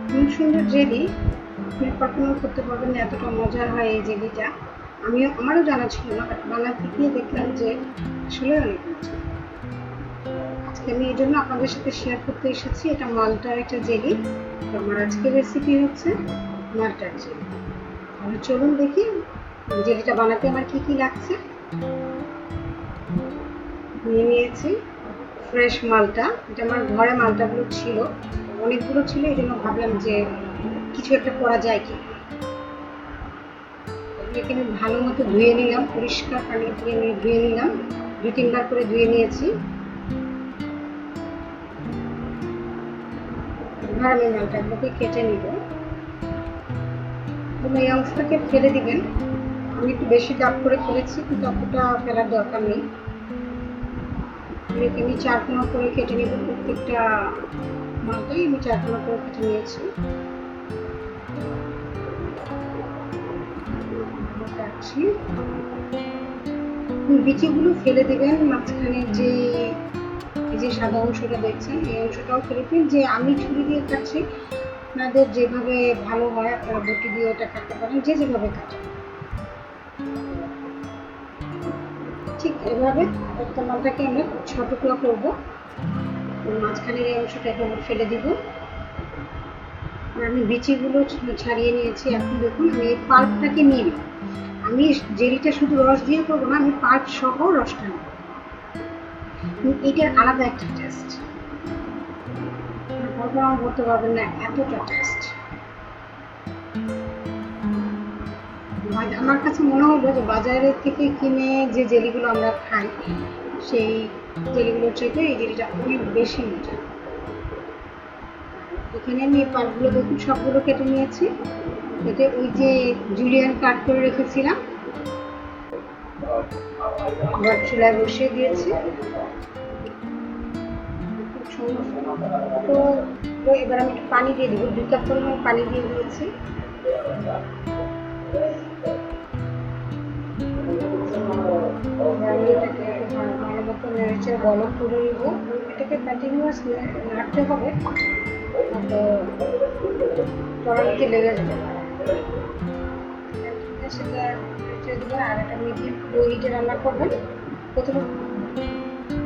খুব সুন্দর জেলি, আপনি কল্পনাও করতে পারবেন না এতটা মজার হয় এই জেলিটা। আমারও জানা ছিল না, বাট বানাতে গিয়ে দেখলাম যে আসলে অনেক মজা। আজকে আমি এই জন্য আপনাদের সাথে শেয়ার করতে এসেছি। এটা মালটার একটা জেলি। তো আমার আজকের রেসিপি হচ্ছে মালটার জেলি। তাহলে চলুন দেখি জেলিটা বানাতে আমার কি কি লাগছে। নিয়ে নিয়েছি ফ্রেশ মালটা। এটা আমার ঘরে মালটাগুলো ছিল, অনেকগুলো ছিল, এই জন্য ভাবলাম যে কিছু একটা করা যায় কি। এটাকে আমি ভালো মতো ধুয়ে নিলাম, পরিষ্কার পানি দিয়ে আমি ধুয়ে নিলাম, 2-3 বার করে ধুয়ে নিয়েছি। এবার আমি মালটাগুলোকে কেটে নিব। এই অংশটাকে ফেলে দিবেন। আমি একটু বেশি ডাব করে ফেলেছি, কিন্তু অতটা ফেলার দরকার নেই। আমি 4 কোনা করে কেটে নেব। প্রত্যেকটা মালটাই আমি 4 কোনা করে কেটে নিয়েছি। বিচিগুলো ফেলে দিবেন। মাঝখানে যে এই যে সাদা অংশটা দেখছেন, এই অংশটাও ফেলে দিন। যে আমি ছুরি দিয়ে কাটছি, আপনাদের যেভাবে ভালো হয় আপনারা বটি দিয়ে এটা কাটতে পারেন, যে যেভাবে কাটেন। ঠিক এভাবে একটা মালটাকে আমরা ছোট টুকরো করবো। মাঝখানের এই অংশটা এভাবে ফেলে দিব। আমি বিচিগুলো ছাড়িয়ে নিয়েছি। এখন দেখুন আমি এই পাল্পটাকে নিয়ে নিই। আমি জেলিটা শুধু রস দিয়ে করবো না, আমি পাল্প সহ রসটা নেব। এটার আলাদা একটা টেস্ট, কল্পনা করতে পারবেন না এতটা টেস্ট। আমার কাছে মনে হলো যে বাজারের থেকে কিনে যে জেলিগুলো আমরা খাই, সেই জেলিগুলোর চাইতে এই জেলিটা অনেক বেশি মজা। এখানে আমি পাল্পগুলো দেখুন সবগুলো কেটে নিয়েছি। কেটে ওই যে জুলিয়ান কাট করে রেখেছিলাম, আবার চুলায় বসিয়ে দিয়েছি। তো এবার আমি একটু পানি দিয়ে দিব, 2 কাপ পরিমাণ পানি দিয়ে দিয়েছি। আমি এটাকে ভালো মতো নেড়েচেড়ে গরম করে নেব। এটাকে কন্টিনিউয়াস নাড়তে হবে, তো তলানিতে লেগে যাবে। সেটা নেড়েচেড়ে দেবেন। আর একটা মিডিয়াম লো হিটে রান্না করবেন। প্রথমে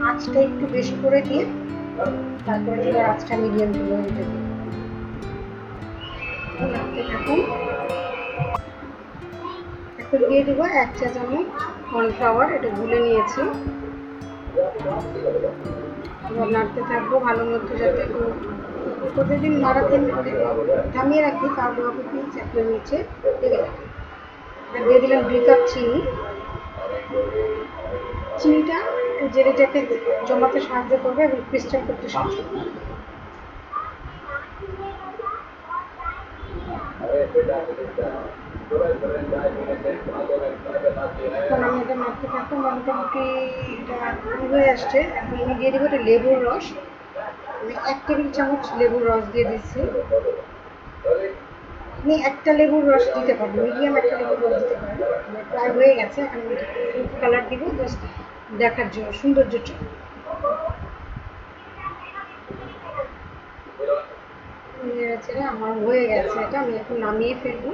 আঁচটা একটু বেশি করে দিয়ে তারপরে চুলার আঁচটা মিডিয়াম টু লো হিটে দিন। নাড়তে থাকুন। এখন দিয়ে দেবো 1 চা চামচ কর্নফ্লাওয়ার, এটা গুলে নিয়েছি। এবার নাড়তে থাকবো ভালো মতো, যাতে প্রতিদিন নাড়াতে থামিয়ে রাখি, তাহলে হবে কি চাকরির নিচে লেগে যাবে। দিয়ে দিলাম 2 কাপ চিনি। চিনিটা জেলিটাকে জমাতে সাহায্য করবে এবং ক্রিস্টাল করতে সাহায্য করবে। এখন আমি এটা মাখতে থাকবো। মোটামুটি এটা হয়ে আসছে। এখন আমি দিয়ে দেবো এটা লেবুর রস। আমি 1 টেবিল চামচ লেবুর রস দিয়ে দিচ্ছি। আপনি একটা লেবুর রস দিতে পারেন, মিডিয়াম একটা লেবুর রস দিতে পারেন। প্রায় হয়ে গেছে। এখন আমি ফুড কালার দিব জাস্ট দেখার জন্য, সৌন্দর্যের জন্য। আমার হয়ে গেছে এটা, আমি এখন নামিয়ে ফেলবো।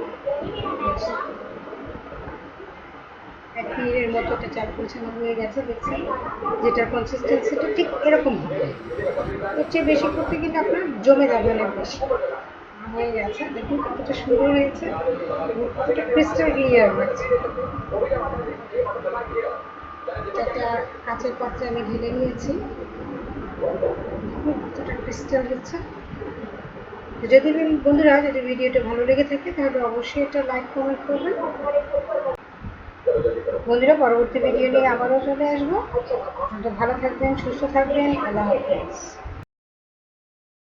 1 মিনিটের মতো এটা চাল পৌঁছানো হয়ে গেছে। দেখছি যেটার কনসিস্টেন্সিটা ঠিক এরকম হবে। এর চেয়ে বেশি করতে গেলে আপনার জমে যাবে অনেক বেশি। হয়ে গেছে, দেখুন কতটা সুন্দর হয়েছে, কতটা ক্রিস্টাল ক্লিয়ার হয়েছে। একটা কাঁচের পাত্রে আমি ঢেলে নিয়েছি। দেখুন কতটা ক্রিস্টাল হচ্ছে। যদি বন্ধুরা, যদি ভিডিওটা ভালো লেগে থাকে তাহলে অবশ্যই এটা লাইক কমেন্ট করবেন। বন্ধুরা, পরবর্তী ভিডিও নিয়ে আবারও চলে আসবো। ভালো থাকবেন, সুস্থ থাকবেন। আল্লাহ হাফেজ।